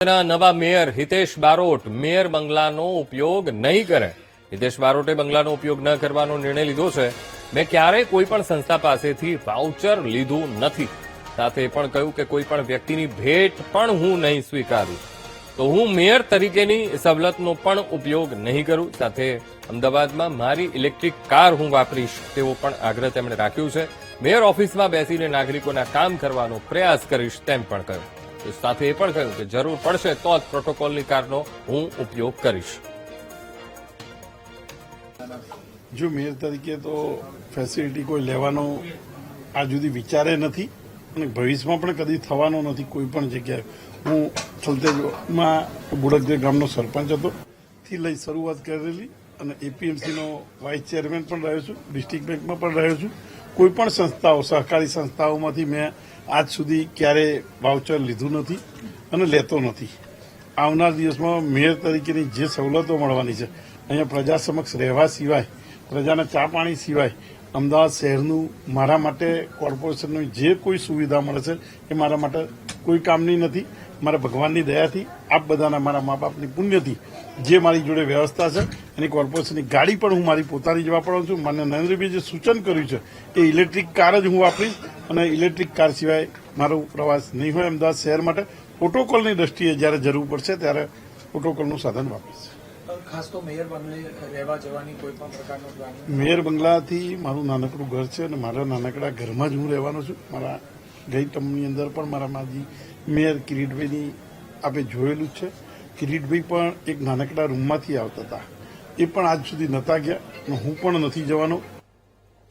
નવા mayor Hitesh Barot mayor બંગલાનો ઉપયોગ નહીં કરે. હિતેશ બારોટે બંગલાનો ઉપયોગ ન કરવાનો નિર્ણય લીધો છે. મેં ક્યારેય કોઈ પણ સંસ્થા પાસેથી વાઉચર લીધું નથી. સાથે એ પણ કહ્યું કે કોઈ પણ વ્યક્તિની ભેટ પણ હું નહીં સ્વીકારું. તો હું મેયર તરીકેની સવલતનો પણ ઉપયોગ નહીં કરું. સાથે અમદાવાદમાં મારી ઇલેક્ટ્રિક કાર હું વાપરીશ તેવો પણ આગ્રહ તેમણે રાખ્યું છે. મેયર ઓફિસમાં બેસીને નાગરિકોના કામ કરવાનો પ્રયાસ કરીશ તેમ પણ કહ્યું. સાથે એ પણ કહ્યું કે જરૂર પડશે તો જ પ્રોટોકોલની કારનો હું ઉપયોગ કરીશ. જો મેયર તરીકે તો ફેસિલિટી કોઈ લેવાનો આ સુધી વિચારે નથી અને ભવિષ્યમાં પણ કદી થવાનો નથી. કોઈ પણ જગ્યાએ હું સલતેજમાં બુડકદે ગામનો સરપંચ હતો થી લઈ શરૂઆત કરેલી અને એપીએમસીનો વાઇસ ચેરમેન પણ રહ્યો છું, ડિસ્ટ્રિક્ટ બેંકમાં પણ રહ્યો છું. કોઈ પણ સંસ્થાઓ સહકારી સંસ્થાઓમાંથી મેં આજ સુધી ક્યારેય વાઉચર લીધું નથી અને લેતો નથી. આવનાર દિવસમાં મેયર તરીકેની જે સવલતો મળવાની છે અહીંયા પ્રજા સમક્ષ રહેવા સિવાય, પ્રજાના ચા પાણી સિવાય અમદાવાદ શહેરનું મારા માટે કોર્પોરેશનની જે કોઈ સુવિધા મળે છે એ મારા માટે કોઈ કામની નથી. મારા ભગવાનની દયાથી આપ બધાના મારા મા બાપની પુણ્યથી જે મારી જોડે વ્યવસ્થા છે એની કોર્પોરેશનની ગાડી પણ હું મારી પોતાની જ વાપરું છું. માન્ય નરેન્દ્રભાઈએ જે સૂચન કર્યું છે એ ઇલેક્ટ્રિક કાર જ હું વાપરીશ અને ઇલેક્ટ્રિક કાર સિવાય મારો પ્રવાસ નહીં હોય. અમદાવાદ શહેર માટે પ્રોટોકોલની દ્રષ્ટિએ જ્યારે જરૂર પડશે ત્યારે પ્રોટોકોલનું સાધન વાપરીશ. ખાસ તો મેયર બંગલે રહેવા જવાની કોઈ પણ પ્રકારનો પ્લાન? મેયર બંગલાથી મારું નાનકડું ઘર છે અને મારા નાનકડા ઘરમાં જ હું રહેવાનો છું. મારા ગઈ ટર્મની અંદર પણ મારા માજી મેયર કિરીટભાઈની આપણે જોયેલું જ છે. કિરીટભાઈ પણ એક નાનકડા રૂમમાંથી આવતા હતા. એ પણ આજ સુધી નહોતા ગયા અને હું પણ નથી જવાનો.